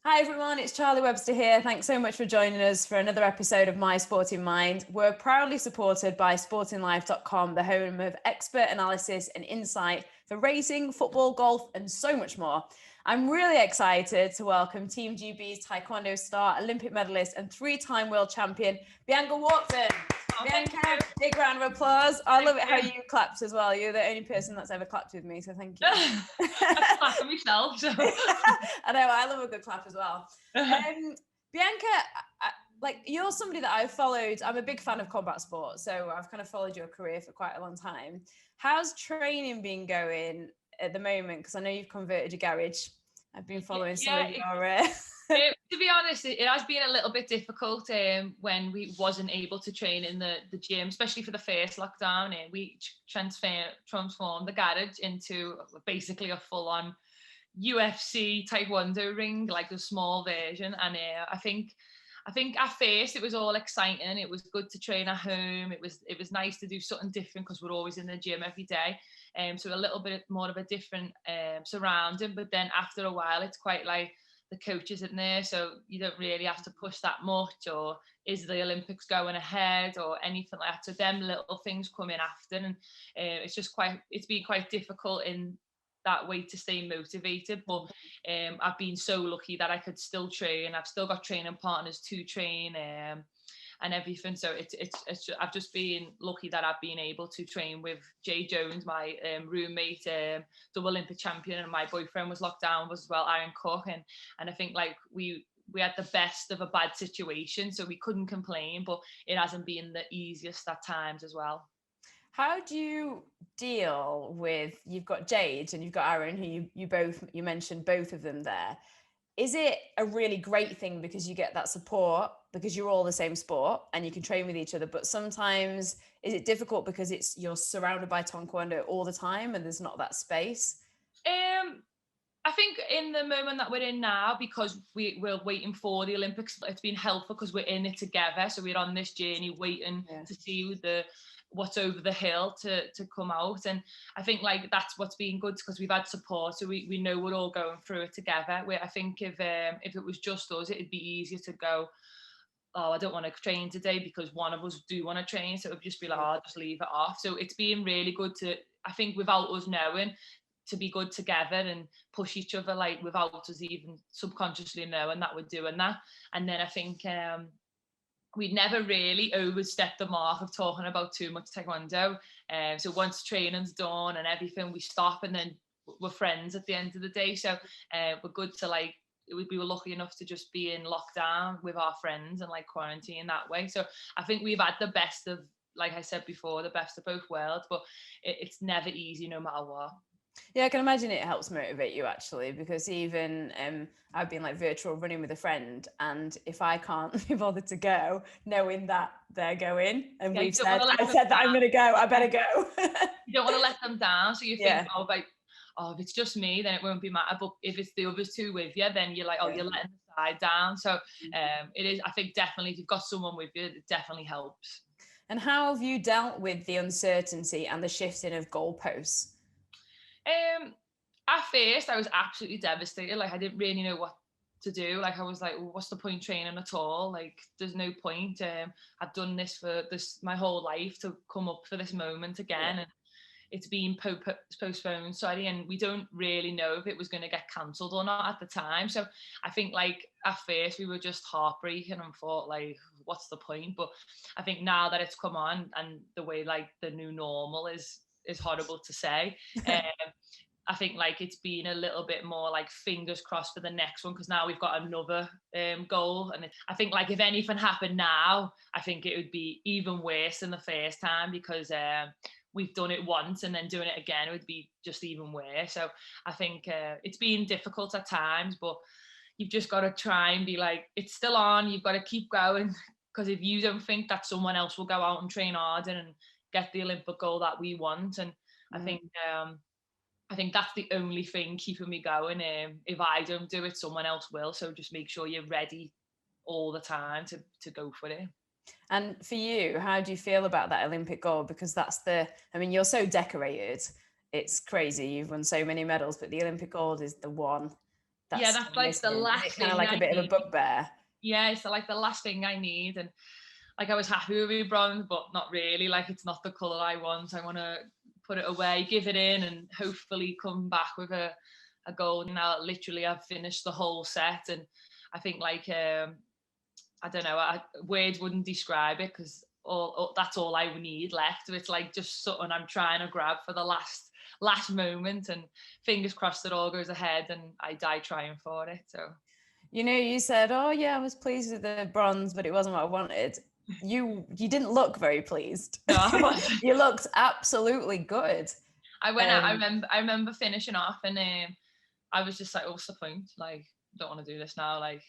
Hi everyone, it's Charlie Webster here. Thanks so much for joining us for another episode of My Sporting Mind. We're proudly supported by sportinglife.com, the home of expert analysis and insight for racing, football, golf, and so much more. I'm really excited to welcome Team GB's Taekwondo star, Olympic medalist, and three-time world champion, Bianca Walkden. Bianca, big round of applause. I love it how you clapped as well. You're the only person that's ever clapped with me, so thank you. I clap for myself. So. I know, I love a good clap as well. Bianca, you're somebody that I've followed. I'm a big fan of combat sports, so I've kind of followed your career for quite a long time. How's training been going at the moment? Because I know you've converted your garage. I've been following some of your... To be honest, it has been a little bit difficult when we wasn't able to train in the gym, especially for the first lockdown. And we transformed the garage into basically a full-on UFC Taekwondo ring, like a small version. And I think at first it was all exciting. It was good to train at home. It was nice to do something different because we're always in the gym every day. So a little bit more of a different surrounding. But then after a while, it's quite like the coach isn't there, so you don't really have to push that much, or is the Olympics going ahead or anything like that. So them little things come in after, and it's been quite difficult in that way to stay motivated. But I've been so lucky that I could still train. I've still got training partners to train and everything. So I've just been lucky that I've been able to train with Jay Jones, my roommate, double Olympic champion, and my boyfriend was locked down as well, Aaron Cook, and I think like we had the best of a bad situation, so we couldn't complain, but it hasn't been the easiest at times as well. How do you deal with, you've got Jade and you've got Aaron, who you mentioned both of them there. Is it a really great thing because you get that support because you're all the same sport and you can train with each other? But sometimes is it difficult because you're surrounded by Taekwondo all the time and there's not that space? I think in the moment that we're in now, because we're waiting for the Olympics, it's been helpful because we're in it together. So we're on this journey waiting to see what's over the hill to come out. And I think like that's what's been good because we've had support, so we know we're all going through it together. Where I think if it was just us, it'd be easier to go, oh, I don't want to train today because one of us do want to train, so it would just be like, oh, I'll just leave it off. So it's been really good to, I think, without us knowing, to be good together and push each other, like without us even subconsciously knowing that we're doing that. And then I think we'd never really overstepped the mark of talking about too much Taekwondo. So once training's done and everything, we stop, and then we're friends at the end of the day. So we're good to like, we were lucky enough to just be in lockdown with our friends and like quarantine that way. So I think we've had the best of, like I said before, the best of both worlds, but it's never easy no matter what. Yeah, I can imagine it helps motivate you actually, because even I've been like virtual running with a friend, and if I can't be bothered to go, knowing that they're going and I've said that I'm going to go, I better go. You don't want to let them down, so you think, if it's just me, then it won't be matter. But if it's the others two with you, then you're like, you're letting the side down. So it is, I think definitely if you've got someone with you, it definitely helps. And how have you dealt with the uncertainty and the shifting of goalposts? At first I was absolutely devastated. Like I didn't really know what to do. Like I was like, well, what's the point training at all? Like there's no point. I've done this for my whole life to come up for this moment again, and it's been postponed, and we don't really know if it was going to get cancelled or not at the time. So I think like at first we were just heartbreaking and thought like, what's the point? But I think now that it's come on, and the way like the new normal is horrible to say, I think like it's been a little bit more like fingers crossed for the next one, because now we've got another goal. And I think like if anything happened now, I think it would be even worse than the first time, because we've done it once, and then doing it again it would be just even worse. So I think it's been difficult at times, but you've just got to try and be like, it's still on, you've got to keep going, because if you don't think that someone else will go out and train harder and get the Olympic goal that we want. And I think that's the only thing keeping me going. If I don't do it, someone else will. So just make sure you're ready all the time to go for it. And for you, how do you feel about that Olympic gold? Because you're so decorated. It's crazy. You've won so many medals, but the Olympic gold is the one Yeah, that's like the missing. Is last it kind thing of like I a bit of a need. bugbear? Yeah, it's like the last thing I need. And like I was happy with my bronze, but not really. Like it's not the colour I want. I want to put it away, give it in, and hopefully come back with a gold. Now literally I've finished the whole set, and I think like I don't know, words wouldn't describe it, because that's all I need left. It's like just something I'm trying to grab for the last moment, and fingers crossed it all goes ahead and I die trying for it. So You know, you said, "Oh yeah, I was pleased with the bronze, but it wasn't what I wanted." You didn't look very pleased. no, I wasn't. You looked absolutely good. I went out. I remember finishing off, and I was just like, "Oh, what's the point? Like, don't want to do this now." Like,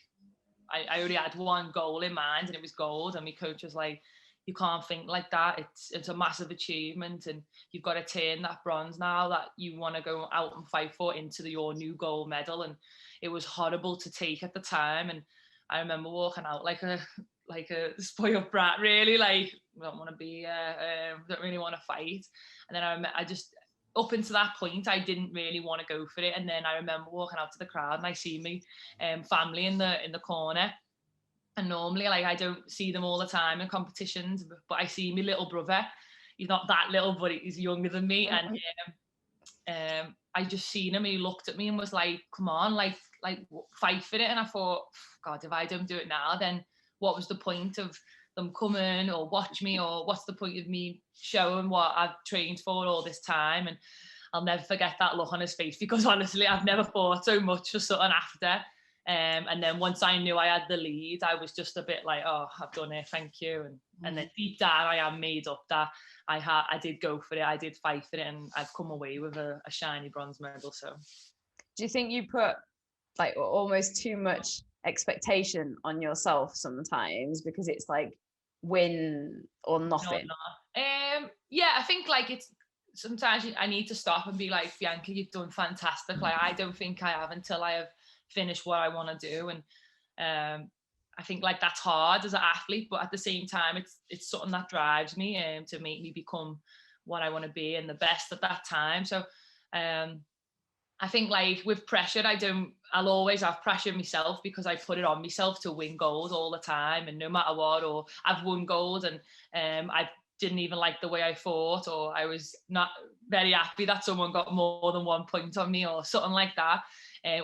I already had one goal in mind, and it was gold. And my coach was like, "You can't think like that. It's a massive achievement, and you've got to turn that bronze now that you want to go out and fight for into your new gold medal." And it was horrible to take at the time. And I remember walking out like a spoiled brat, really. Like, I don't want to be, don't really want to fight. And then I just, up until that point, I didn't really want to go for it. And then I remember walking out to the crowd, and I see me family in the corner. And normally, like, I don't see them all the time in competitions, but I see my little brother. He's not that little, but he's younger than me. And I just seen him. He looked at me and was like, "Come on, like fight for it." And I thought, God, if I don't do it now, then what was the point of them coming or watch me, or what's the point of me showing what I've trained for all this time? And I'll never forget that look on his face, because honestly, I've never fought so much for something after. And then once I knew I had the lead, I was just a bit like, "Oh, I've done it, thank you." And then deep down, I am made up that I did go for it, I did fight for it, and I've come away with a shiny bronze medal. So, Do you think you put like almost too much expectation on yourself sometimes, because it's like win or nothing? no. Yeah, I think like it's sometimes I need to stop and be like, "Bianca, you've done fantastic." Like, I don't think I have until I have finished what I want to do. And I think like that's hard as an athlete, but at the same time, it's something that drives me to make me become what I want to be and the best at that time. So I think like with pressure, I'll always have pressure myself, because I put it on myself to win gold all the time, and no matter what. Or I've won gold and I didn't even like the way I fought, or I was not very happy that someone got more than 1 point on me, or something like that.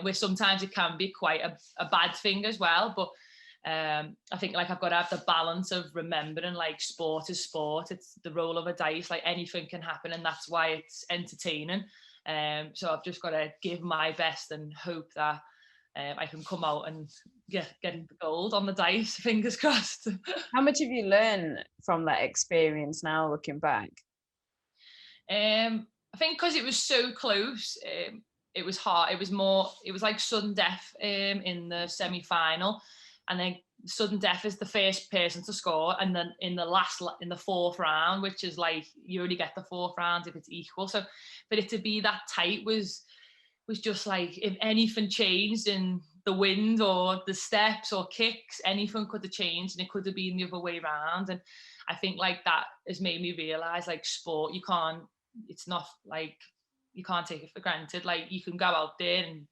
Where sometimes it can be quite a bad thing as well. But I think like I've got to have the balance of remembering like sport is sport. It's the roll of a dice, like anything can happen, and that's why it's entertaining. So I've just got to give my best and hope that I can come out and get the gold on the dice, fingers crossed. How much have you learned from that experience now, looking back? I think because it was so close, it was hard. It was like sudden death in the semi-final, and then sudden death is the first person to score, and then in the fourth round, which is like you only get the fourth round if it's equal. So for it to be that tight was just like, if anything changed in the wind or the steps or kicks, anything could have changed, and it could have been the other way around. And I think like that has made me realize like sport, it's not like you can't take it for granted. Like you can go out there and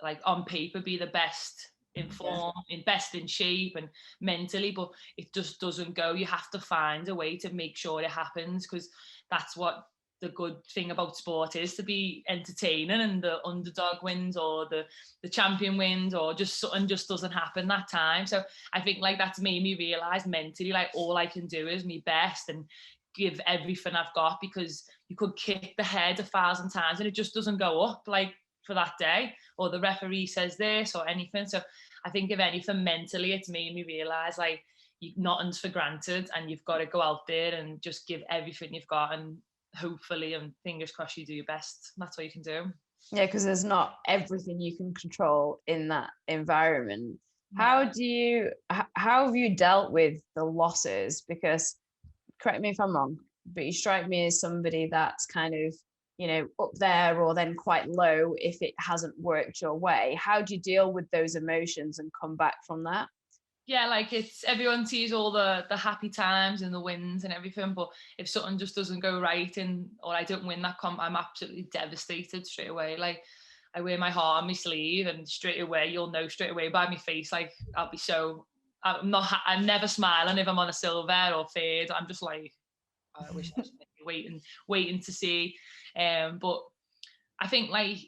like on paper be the best in form, best in shape and mentally, but it just doesn't go. You have to find a way to make sure it happens, because that's what the good thing about sport is, to be entertaining, and the underdog wins or the champion wins, or just something just doesn't happen that time. So I think like that's made me realize mentally, like all I can do is my best and give everything I've got, because you could kick the head 1,000 times and it just doesn't go up like for that day, or the referee says this or anything. So I think if anything, mentally it's made me realize like nothing's for granted, and you've got to go out there and just give everything you've got, and hopefully and fingers crossed you do your best. That's what you can do. Yeah, because there's not everything you can control in that environment. How have you dealt with the losses? Because correct me if I'm wrong, but you strike me as somebody that's kind of, up there or then quite low if it hasn't worked your way. How do you deal with those emotions and come back from that? Yeah, like it's everyone sees all the happy times and the wins and everything, but if something just doesn't go right or I don't win that comp, I'm absolutely devastated straight away. Like I wear my heart on my sleeve, and straight away, you'll know straight away by my face, like I'm never smiling if I'm on a silver or third. I'm just like, I wish I was waiting to see. But I think like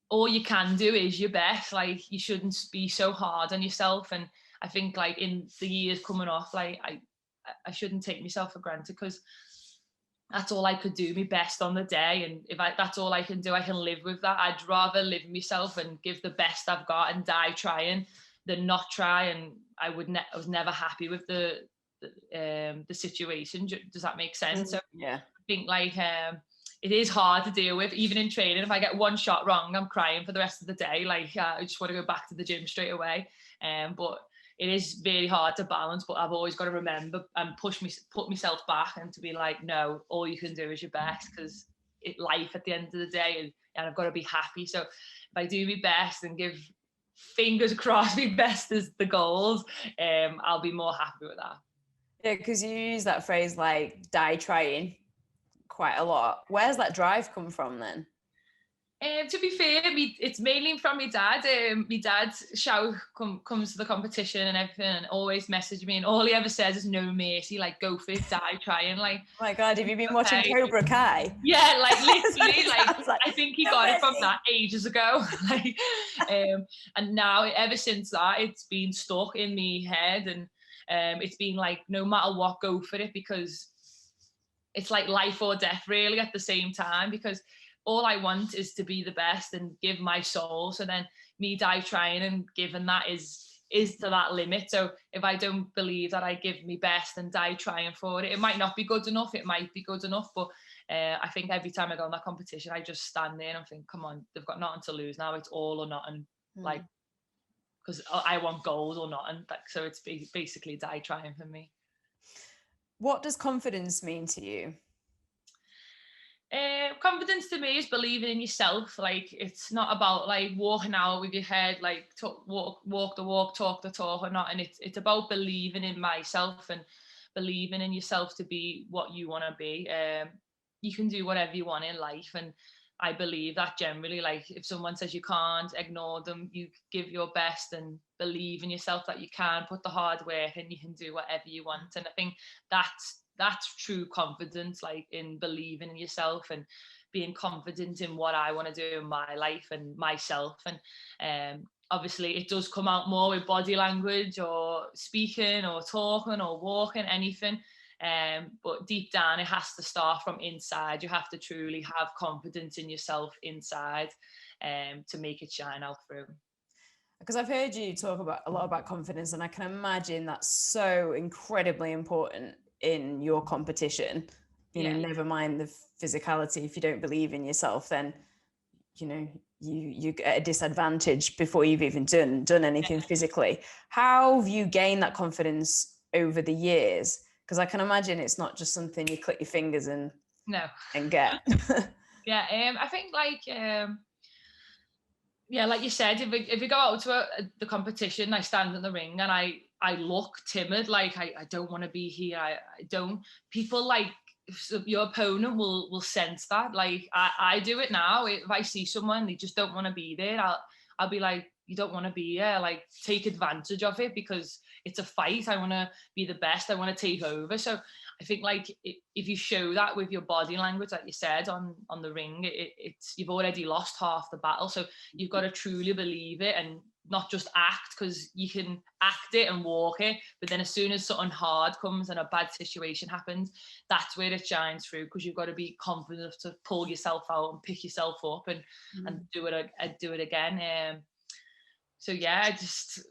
all you can do is your best. Like you shouldn't be so hard on yourself. And I think like in the years coming off, like I shouldn't take myself for granted, because that's all I could do, my best on the day. And if that's all I can do, I can live with that. I'd rather live myself and give the best I've got and die trying than not try. And I was never happy with the situation. Does that make sense? So yeah, I think like it is hard to deal with, even in training. If I get one shot wrong, I'm crying for the rest of the day. Like I just want to go back to the gym straight away. But it is very hard to balance. But I've always got to remember and put myself back, and to be like, no, all you can do is your best, because it's life at the end of the day, and I've got to be happy. So if I do my best and give, fingers crossed, my best as the goals, I'll be more happy with that. Yeah, because you use that phrase like die trying quite a lot. Where's that drive come from then? To be fair, it's mainly from my dad. My dad comes to the competition and everything, and always message me, and all he ever says is no mercy, like go for it, die trying. Like, oh my God, have you been watching Cobra Kai? Yeah, like literally, like I think he no got mercy. it from that ages ago. Like, and now ever since that, it's been stuck in me head, and it's been like no matter what, go for it, because it's like life or death really at the same time, because all I want is to be the best and give my soul. So then me die trying and giving that is to that limit. So if I don't believe that I give me best and die trying for it, it might not be good enough. It might be good enough, but I think every time I go in that competition, I just stand there and think, come on, they've got nothing to lose now. It's all or nothing. Like, because I want gold or nothing. Like, so it's basically die trying for me. What does confidence mean to you? Confidence to me is believing in yourself. Like, it's not about like walking out with your head like walk the walk, talk the talk or not. And it's about believing in myself and believing in yourself to be what you want to be. You can do whatever you want in life, and I believe that generally, like if someone says you can't, ignore them. You give your best and believe in yourself that you can put the hard work and you can do whatever you want. And I think that's true confidence, like in believing in yourself and being confident in what I want to do in my life and myself. And obviously it does come out more with body language or speaking or talking or walking, anything. But deep down, it has to start from inside. You have to truly have confidence in yourself inside to make it shine out through. Because I've heard you talk a lot about confidence, and I can imagine that's so incredibly important in your competition. You know, never mind the physicality. If you don't believe in yourself, then you know you get a disadvantage before you've even done anything physically. How have you gained that confidence over the years? Because I can imagine it's not just something you click your fingers and get. I think like like you said, if you go out to the competition, I stand in the ring and I look timid, like I don't want to be here. I don't. People like your opponent will sense that. Like I do it now. If I see someone, they just don't want to be there, I'll be like, you don't want to be here. Like take advantage of it because it's a fight. I want to be the best. I want to take over. So I think like if you show that with your body language, like you said on the ring, it's you've already lost half the battle. So you've got to truly believe it and not just act, because you can act it and walk it, but then as soon as something hard comes and a bad situation happens, that's where it shines through, because you've got to be confident to pull yourself out and pick yourself up and do it again. So just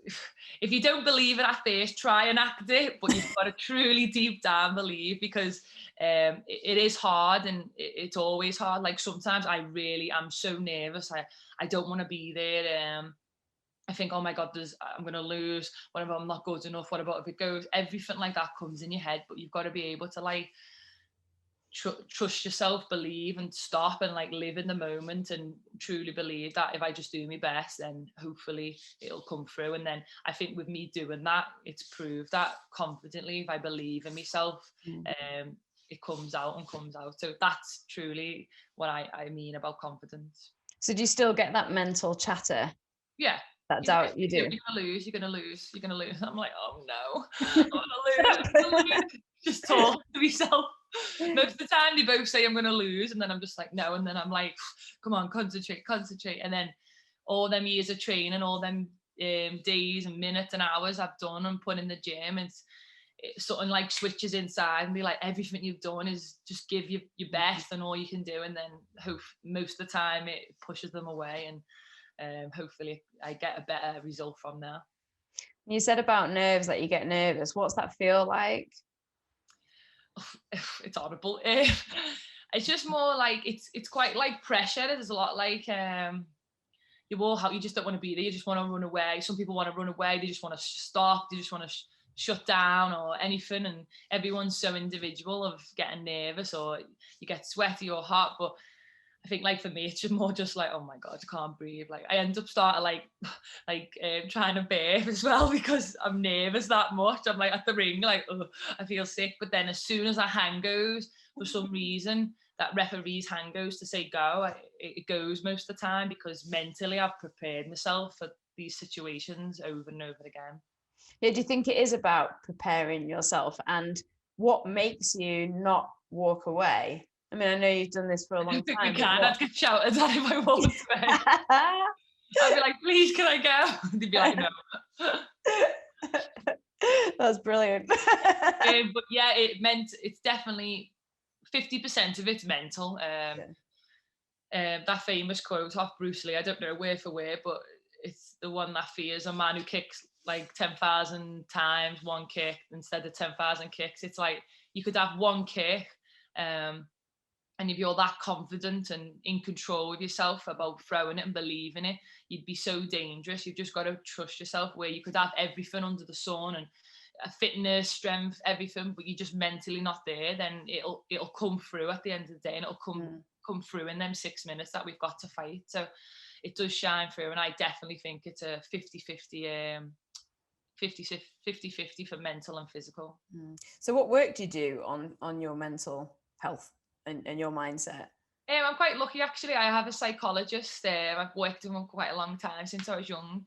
if you don't believe it at first, try and act it, but you've got to truly deep down believe, because it is hard, and it's always hard. Like sometimes I really am so nervous. I don't want to be there. I think, oh my God, I'm going to lose. What if I'm not good enough? What about if it goes? Everything like that comes in your head, but you've got to be able to like trust yourself, believe, and stop and like live in the moment and truly believe that if I just do my best, then hopefully it'll come through. And then I think with me doing that, it's proved that confidently, if I believe in myself, it comes out. So that's truly what I mean about confidence. So do you still get that mental chatter? Yeah. That doubt you do? You're gonna lose, you're gonna lose, you're gonna lose. I'm like, oh no, I'm gonna lose. Just talk to myself. Most of the time they both say I'm gonna lose, and then I'm just like, no, and then I'm like, come on, concentrate. And then all them years of training, all them days and minutes and hours I've done and put in the gym, it's something like switches inside and be like, everything you've done is just give you your best and all you can do, and then hope most of the time it pushes them away, and hopefully I get a better result from there. You said about nerves, that you get nervous. What's that feel like? It's horrible. It's just more like it's quite like pressure. There's a lot like you just don't want to be there. You just want to run away. Some people want to run away. They just want to stop. They just want to shut down or anything. And everyone's so individual of getting nervous, or you get sweaty or hot. But I think like for me, it's just more just like, oh my God, I can't breathe. Like I end up starting trying to bathe as well because I'm nervous that much. I'm like at the ring, like, oh, I feel sick. But then as soon as that hand goes, for some reason, that referee's hand goes to say go, it goes most of the time because mentally I've prepared myself for these situations over and over again. Yeah, do you think it is about preparing yourself, and what makes you not walk away? I mean, I know you've done this for a long time. I'd get shouted at if I walked away. I'd be like, please, can I go? They'd be like, no. That's brilliant. But yeah, it's definitely 50% of it's mental. That famous quote off Bruce Lee, I don't know word for word, but it's the one that fears a man who kicks like 10,000 times one kick instead of 10,000 kicks. It's like you could have one kick, and if you're that confident and in control of yourself about throwing it and believing it, you'd be so dangerous. You've just got to trust yourself, where you could have everything under the sun and fitness, strength, everything, but you're just mentally not there, then it'll come through at the end of the day, and it'll come through in them 6 minutes that we've got to fight. So it does shine through, and I definitely think it's a 50-50 50-50 for mental and physical. So what work do you do on your mental health and your mindset? I'm quite lucky actually. I have a psychologist. I've worked with him quite a long time, since I was young.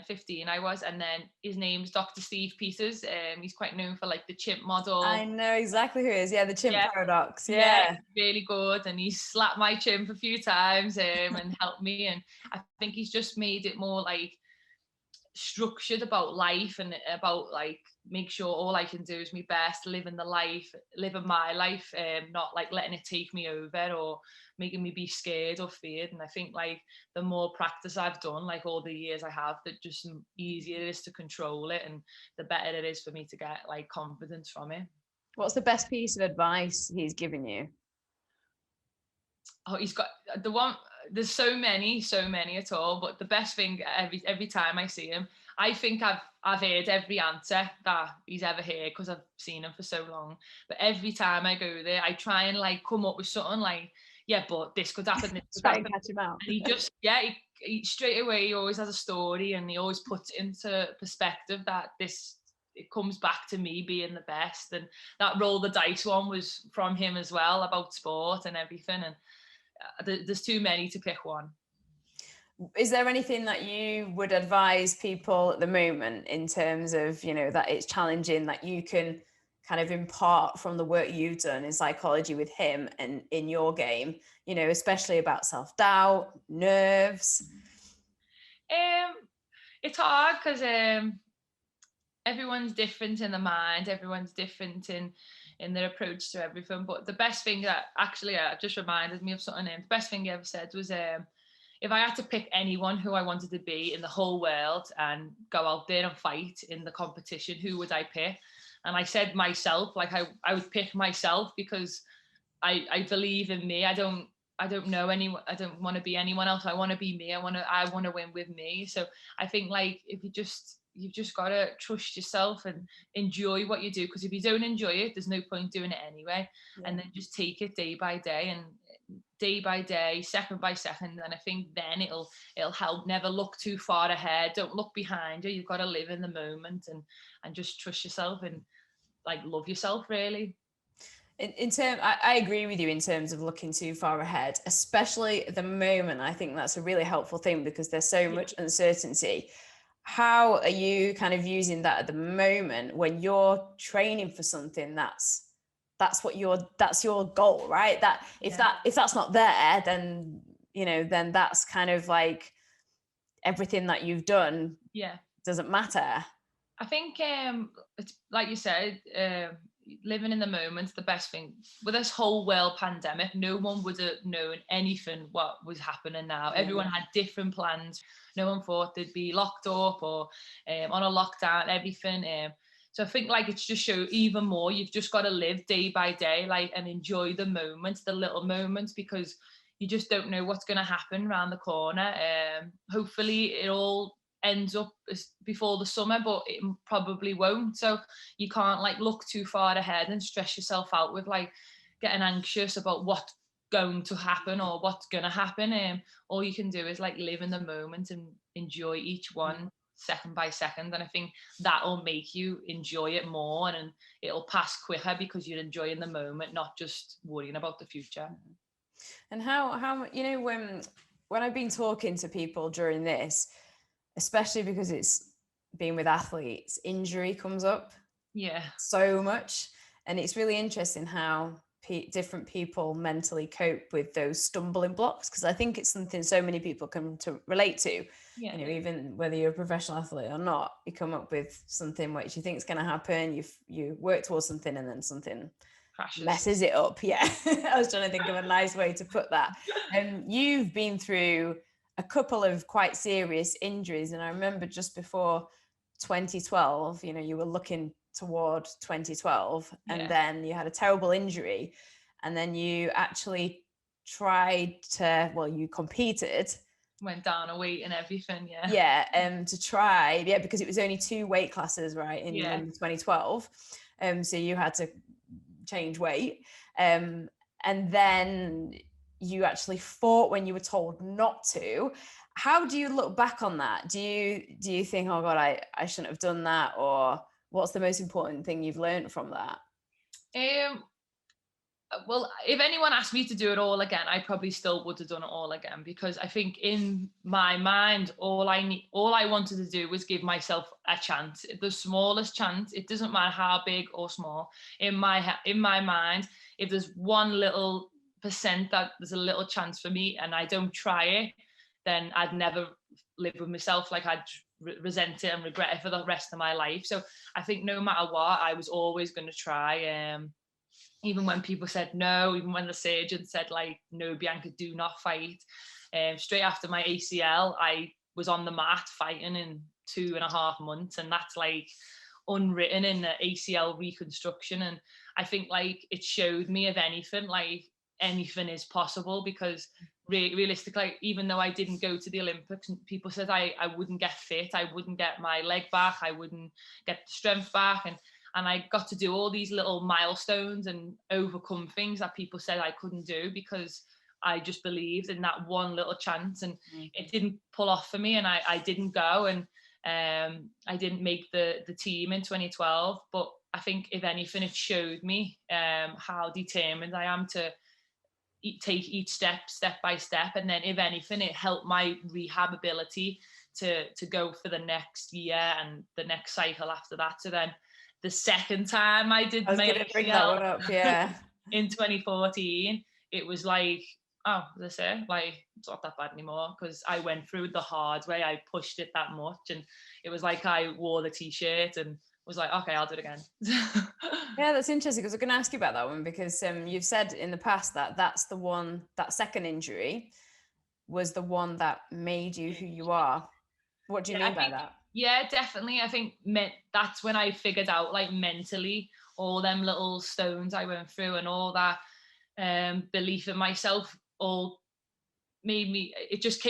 15 I was, and then his name's Dr. Steve Peters. He's quite known for like the chimp model. I know exactly who he is. Yeah, the chimp paradox. Yeah, really good. And he's slapped my chimp a few times and helped me. And I think he's just made it more like structured about life, and about like make sure all I can do is my best, living my life, not like letting it take me over or making me be scared or feared. And I think like the more practice I've done, like all the years I have, the just easier it is to control it, and the better it is for me to get like confidence from it. What's the best piece of advice he's given you? Oh, he's got the one. There's so many at all, but the best thing every time I see him, I think I've heard every answer that he's ever heard because I've seen him for so long. But every time I go there, I try and like come up with something like, yeah, but this could happen. This could happen. Catch him out. And he just, he straight away, he always has a story, and he always puts it into perspective that it comes back to me being the best. And that roll the dice one was from him as well, about sport and everything. And there's too many to pick one. Is there anything that you would advise people at the moment in terms of, that it's challenging, that you can kind of impart from the work you've done in psychology with him and in your game, especially about self-doubt, nerves? It's hard because everyone's different in the mind, everyone's different in their approach to everything. But the best thing that actually just reminded me of something, the best thing he ever said was, if I had to pick anyone who I wanted to be in the whole world and go out there and fight in the competition, who would I pick? And I said myself. Like I would pick myself because I believe in me. I don't know anyone. I don't want to be anyone else. I want to be me. I want to win with me. So I think like if you've just got to trust yourself and enjoy what you do, because if you don't enjoy it, there's no point doing it anyway. And then just take it day by day, and day by day, second by second, and I think then it'll help. Never look too far ahead. Don't look behind you. You've got to live in the moment and just trust yourself and like love yourself, really. I agree with you in terms of looking too far ahead, especially at the moment. I think that's a really helpful thing because there's so much uncertainty. How are you kind of using that at the moment when you're training for something that's your goal, right? That if that's not there, then then that's kind of like everything that you've done doesn't matter. I think it's like you said, living in the moment's the best thing. With this whole world pandemic, no one would have known anything what was happening now. Everyone had different plans. No one thought they'd be locked up or on a lockdown, everything. So I think like it's just show even more. You've just got to live day by day, like, and enjoy the moments, the little moments, because you just don't know what's going to happen around the corner. Hopefully it all ends up before the summer, but it probably won't. So you can't like look too far ahead and stress yourself out with like getting anxious about what's going to happen or what's going to happen. All you can do is like live in the moment and enjoy each one second by second, and I think that'll make you enjoy it more, and it'll pass quicker because you're enjoying the moment, not just worrying about the future. And how when I've been talking to people during this, especially because it's been with athletes, injury comes up so much, and it's really interesting how different people mentally cope with those stumbling blocks, because I think it's something so many people can to relate to. Even whether you're a professional athlete or not, you come up with something which you think is going to happen, you work towards something, and then something crashes, messes it up. I was trying to think of a nice way to put that. And you've been through a couple of quite serious injuries, and I remember just before 2012, you were looking toward 2012, and then you had a terrible injury, and then you actually you competed, went down a weight and everything, to try, because it was only 2 weight classes, right, in 2012, so you had to change weight, and then you actually fought when you were told not to. How do you look back on that? Do you think, oh God, I shouldn't have done that? Or what's the most important thing you've learned from that? Well, if anyone asked me to do it all again, I probably still would have done it all again, because I think in my mind, all I wanted to do was give myself a chance, the smallest chance. It doesn't matter how big or small. In my mind, if there's one little percent that there's a little chance for me and I don't try it, then I'd never live with myself. Like I'd resent it and regret it for the rest of my life. So I think no matter what, I was always going to try. Even when people said no, even when the surgeon said like, no, Bianca, do not fight. Straight after my ACL, I was on the mat fighting in 2.5 months. And that's like unwritten in the ACL reconstruction. And I think like it showed me, if anything, like anything is possible, because realistically, even though I didn't go to the Olympics, people said I wouldn't get fit, I wouldn't get my leg back, I wouldn't get the strength back. And I got to do all these little milestones and overcome things that people said I couldn't do, because I just believed in that one little chance. And it didn't pull off for me, and I didn't go, and I didn't make the team in 2012. But I think if anything, it showed me how determined I am to take each step by step. And then if anything, it helped my rehab ability to go for the next year and the next cycle after that. So then the second time I did my ACL in 2014, it was like, oh, as I say, like, it's not that bad anymore, because I went through the hard way. I pushed it that much, and it was like I wore the t-shirt and was like, okay, I'll do it again. Yeah, that's interesting, because I'm going to ask you about that one, because you've said in the past that second injury was the one that made you who you are. What do you mean by that? Yeah, definitely. I think that's when I figured out, like, mentally, all them little stones I went through and all that belief in myself all made me, it just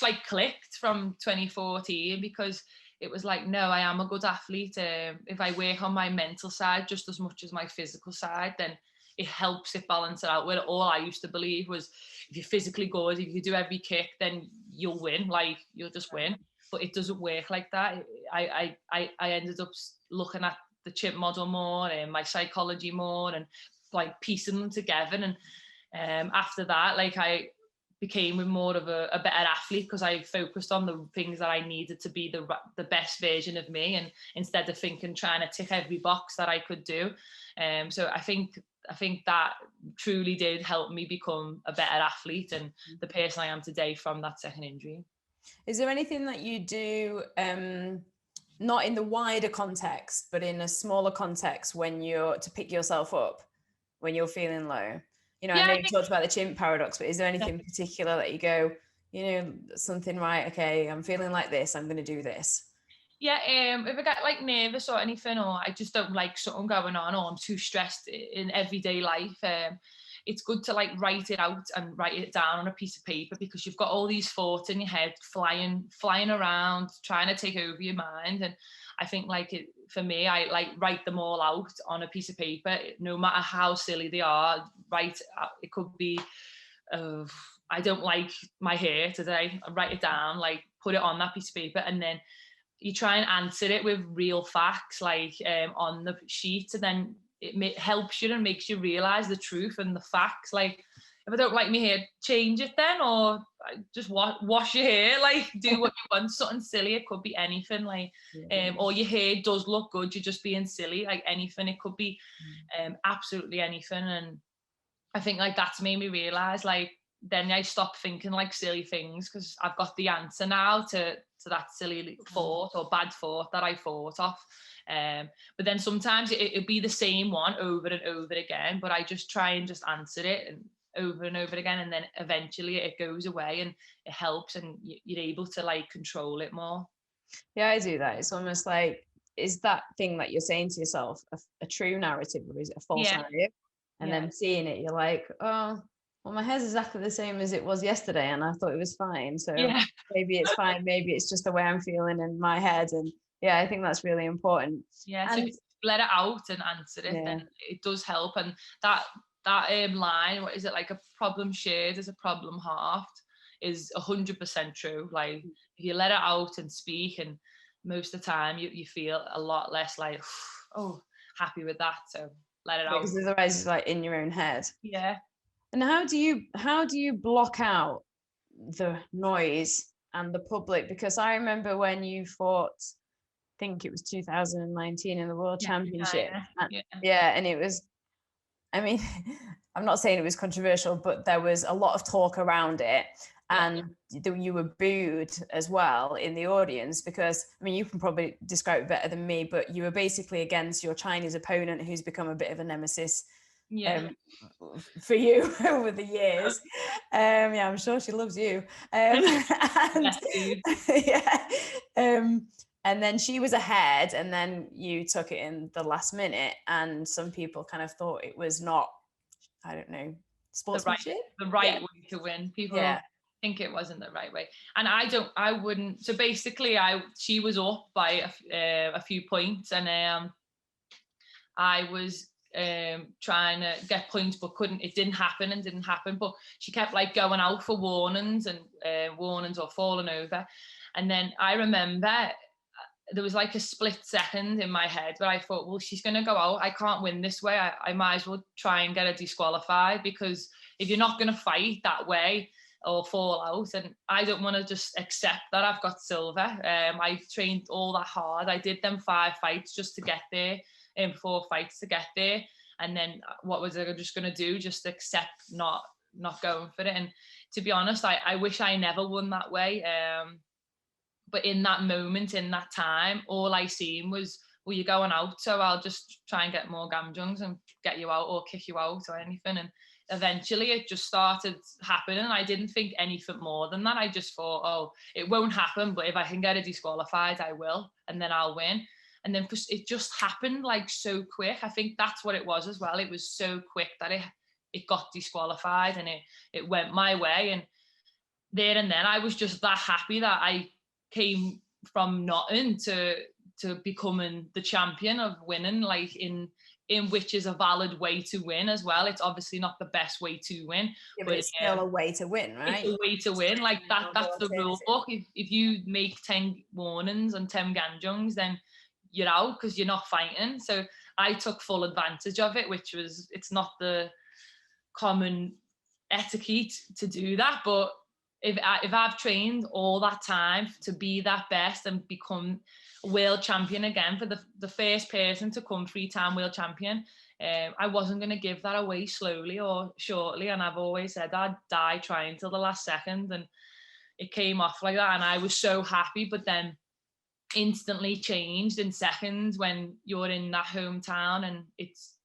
like clicked from 2014, because it was like, no, I am a good athlete. If I work on my mental side just as much as my physical side, then it helps it balance it out. Where all I used to believe was, if you're physically good, if you do every kick, then you'll win, like you'll just win. But it doesn't work like that. I ended up looking at the chimp model more and my psychology more, and like piecing them together. And after that, like I became more of a better athlete because I focused on the things that I needed to be the best version of me, and instead of trying to tick every box that I could do. So I think that truly did help me become a better athlete and the person I am today from that second injury. Is there anything that you do, not in the wider context, but in a smaller context, when you're to pick yourself up when you're feeling low? You know, I know you talked about the chimp paradox, but is there anything particular that you go, you know, something, right, okay, I'm feeling like this, I'm going to do this? Yeah, if I get like nervous or anything, or I just don't like something going on, or I'm too stressed in everyday life, it's good to like write it out and write it down on a piece of paper, because you've got all these thoughts in your head flying around, trying to take over your mind. And I think for me, I like write them all out on a piece of paper, no matter how silly they are. It could be, I don't like my hair today. I write it down, like put it on that piece of paper, and then you try and answer it with real facts, like on the sheet, and then it helps you and makes you realize the truth and the facts. Like, if I don't like my hair, change it then, or just wash your hair, like do what you want, something silly. It could be anything, like or your hair does look good, you're just being silly, like anything. It could be absolutely anything. And I think like that's made me realize, like, then I stop thinking like silly things, because I've got the answer now to that silly thought or bad thought that I thought of. But then sometimes it'll be the same one over and over again, but I just try and just answer it and over again, and then eventually it goes away and it helps, and you're able to like control it more. Yeah, I do that. It's almost like, is that thing that you're saying to yourself a true narrative, or is it a false narrative? And then seeing it, you're like, oh, well, my hair's exactly the same as it was yesterday, and I thought it was fine. So maybe it's fine. Maybe it's just the way I'm feeling in my head. And yeah, I think that's really important. Yeah, so if you let it out and answer it, then it does help. And that line, what is it, like, a problem shared is a problem halved, is 100% true. Like, if you let it out and speak, and most of the time you feel a lot less like, oh, happy with that. So let it out. Because otherwise it's like in your own head. Yeah. And how do you block out the noise and the public? Because I remember when you fought, I think it was 2019 in the World Championship. And it was, I mean, I'm not saying it was controversial, but there was a lot of talk around it. And you were booed as well in the audience, because, I mean, you can probably describe it better than me, but you were basically against your Chinese opponent, who's become a bit of a nemesis for you over the years. I'm sure she loves you. And then she was ahead, and then you took it in the last minute, and some people kind of thought it was not, I don't know, sportsmanship. The right way to win. People think it wasn't the right way, and I wouldn't. So basically, she was up by a few points, and I was trying to get points, but it didn't happen. But she kept like going out for warnings or falling over. And then I remember there was like a split second in my head where I thought, well, she's going to go out. I can't win this way. I might as well try and get her disqualified, because if you're not going to fight that way or fall out, and I don't want to just accept that I've got silver. I trained all that hard. I did them 5 fights just to get there, 4 fights to get there. And then what was I just going to do? Just accept not going for it. And to be honest, I wish I never won that way. But in that moment, in that time, all I seen was, well, you're going out, so I'll just try and get more gamjungs and get you out or kick you out or anything. And eventually it just started happening. I didn't think anything more than that. I just thought, oh, it won't happen, but if I can get it disqualified, I will, and then I'll win. And then it just happened like so quick. I think that's what it was as well. It was so quick that it got disqualified, and it went my way. And there and then I was just that happy that I came from nothing to becoming the champion, of winning, like in which is a valid way to win as well. It's obviously not the best way to win, but it's still a way to win, right? It's a way to win. Like that's the rule book. If you make 10 warnings and 10 ganjungs, then you're out because you're not fighting. So I took full advantage of it, which was, it's not the common etiquette to do that, but if I've trained all that time to be that best and become world champion again, for the first person to come 3-time world champion, I wasn't going to give that away slowly or shortly. And I've always said I'd die trying till the last second, and it came off like that. And I was so happy, but then instantly changed in seconds when you're in that hometown and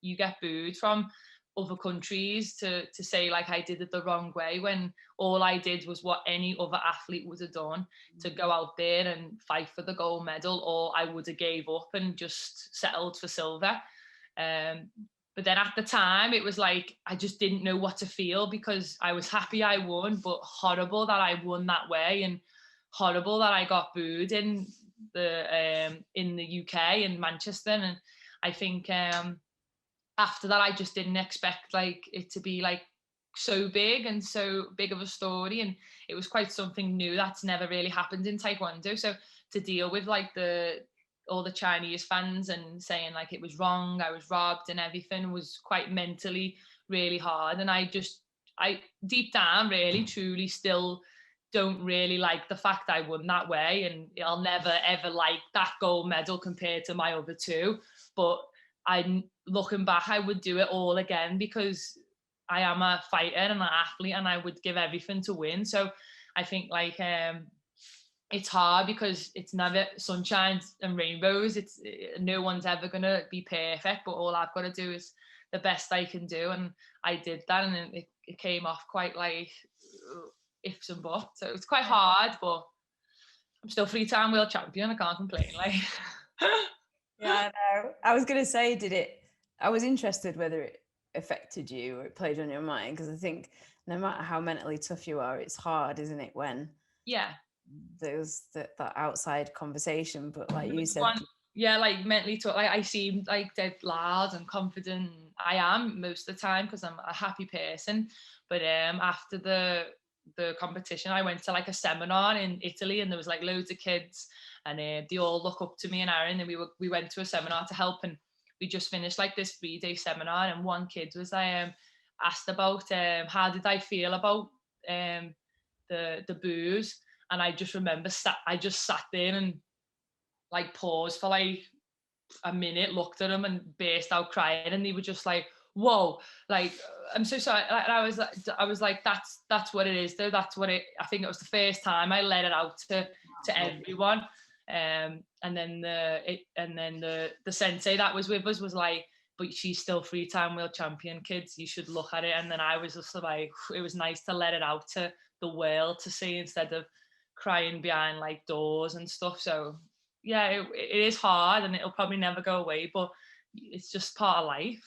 you get booed from other countries to say like I did it the wrong way, when all I did was what any other athlete would have done, to go out there and fight for the gold medal, or I would have gave up and just settled for silver. But then at the time it was like I just didn't know what to feel, because I was happy I won, but horrible that I won that way, and horrible that I got booed in the UK in Manchester. And I think after that I just didn't expect like it to be like so big and so big of a story, and it was quite something new that's never really happened in Taekwondo. So to deal with like all the Chinese fans and saying like it was wrong, I was robbed and everything, was quite mentally really hard. And I deep down really truly still don't really like the fact I won that way, and I'll never ever like that gold medal compared to my other two. But looking back, I would do it all again, because I am a fighter and an athlete, and I would give everything to win. So I think like it's hard because it's never sunshine and rainbows. It's no one's ever gonna be perfect, but all I've got to do is the best I can do, and I did that, and it came off quite like ifs and buts. So it's quite hard, but I'm still 3-time world champion. I can't complain. Like, yeah, I know. I was gonna say, I was interested whether it affected you or it played on your mind, because I think no matter how mentally tough you are, it's hard, isn't it, when there's that outside conversation. But like you said, like mentally tough. Like I seem like dead loud and confident. I am most of the time because I'm a happy person. But after the competition, I went to like a seminar in Italy, and there was like loads of kids, and they all look up to me and Aaron, and we went to a seminar to help, and we just finished like this 3-day seminar, and one kid was asked about how did I feel about the boos, and I just remember I just sat there and like paused for like a minute, looked at him and burst out crying, and they were just like, whoa, like I'm so sorry. And I was like that's what it is though. That's what it, I think it was the first time I let it out to everyone. And then the sensei that was with us was like, but she's still 3-time world champion, kids, you should look at it. And then I was just like, it was nice to let it out to the world to see, instead of crying behind like doors and stuff. So yeah, it is hard, and it'll probably never go away, but it's just part of life.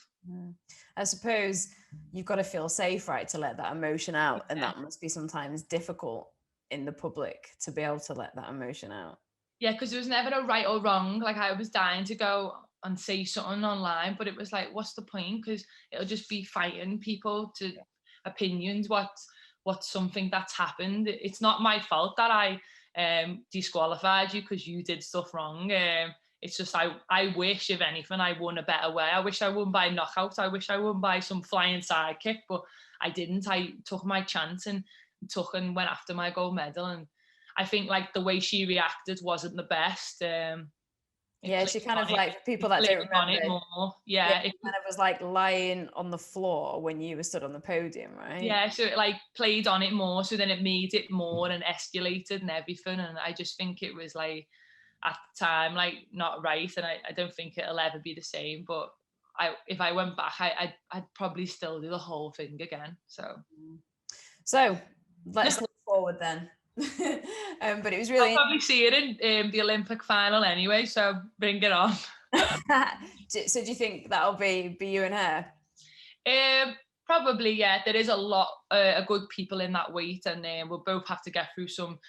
I suppose you've got to feel safe, right, to let that emotion out, and that must be sometimes difficult in the public to be able to let that emotion out. Yeah, because there was never a right or wrong. Like I was dying to go and say something online, but it was like, what's the point? Because it'll just be fighting people to opinions. What's something that's happened? It's not my fault that I disqualified you because you did stuff wrong. It's just I wish, if anything, I won a better way. I wish I won by knockout. I wish I won by some flying side kick, but I didn't. I took my chance and went after my gold medal. And I think like the way she reacted wasn't the best. She kind of like, for people that don't remember, it kind of was like lying on the floor when you were stood on the podium, right? Yeah, so it like played on it more, so then it made it more and escalated and everything. And I just think it was like, at the time, like not right, and I don't think it'll ever be the same. But if I went back, I'd probably still do the whole thing again. So let's look forward then. But it was really, I'll probably see it in the Olympic final anyway, so bring it on. So do you think that'll be you and her? Probably, yeah. There is a lot of good people in that weight, and we'll both have to get through some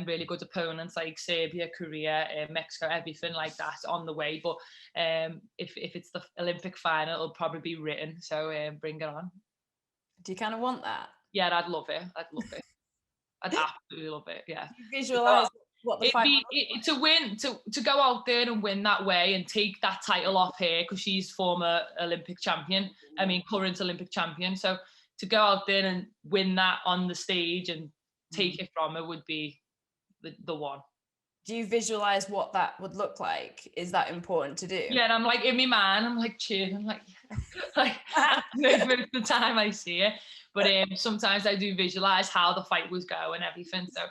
really good opponents like Serbia, Korea, Mexico, everything like that on the way. But if it's the Olympic final, it'll probably be written. So bring it on. Do you kind of want that? Yeah, I'd love it. I'd absolutely love it. Yeah. Do you visualize what the It'd fight be to win, to go out there and win that way and take that title off her, because she's former Olympic champion. I mean, current Olympic champion. So to go out there and win that on the stage and take it from her would be the one. Do you visualize what that would look like? Is that important to do? Yeah, and I'm like in my mind, I'm like cheering, I'm like, yeah. Like most of the time I see it, but sometimes I do visualize how the fight was going and everything. So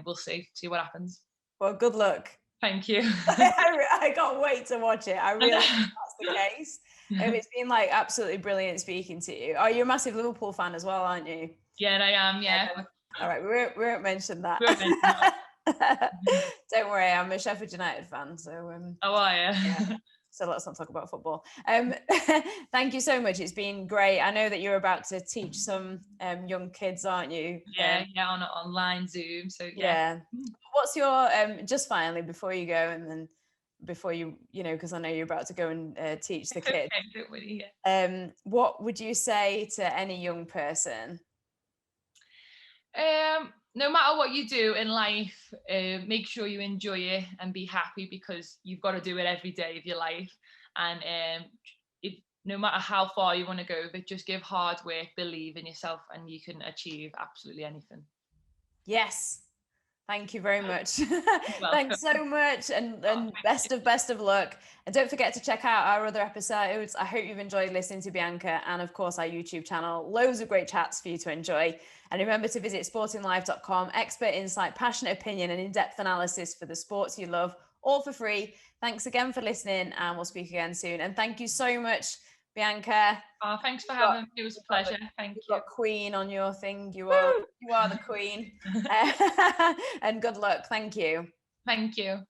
we'll see what happens. Well, good luck. Thank you. I can't wait to watch it. I really think that's the case. It's been like absolutely brilliant speaking to you. Oh, you're a massive Liverpool fan as well, aren't you? Yeah, I am. Yeah. All right, we won't mention that. Don't worry, I'm a Sheffield United fan, so oh, are you? Yeah. So let's not talk about football. Thank you so much. It's been great. I know that you're about to teach some young kids, aren't you? Yeah, on an online Zoom. So yeah. What's your just finally before you go, and then before you know, because I know you're about to go and teach the kids. Okay, don't worry, yeah. What would you say to any young person? No matter what you do in life, make sure you enjoy it and be happy, because you've got to do it every day of your life. And no matter how far you want to go, but just give hard work, believe in yourself, and you can achieve absolutely anything. Yes. Thank you very much. Thanks so much, and best of luck. And don't forget to check out our other episodes. I hope you've enjoyed listening to Bianca, and of course our YouTube channel. Loads of great chats for you to enjoy. And remember to visit sportinglive.com. Expert insight, passionate opinion, and in-depth analysis for the sports you love, all for free. Thanks again for listening, and we'll speak again soon. And thank you so much, Bianca. Oh, thanks for having me. It was a pleasure. Thank you. You've got Queen on your thing. You are the Queen. And good luck. Thank you. Thank you.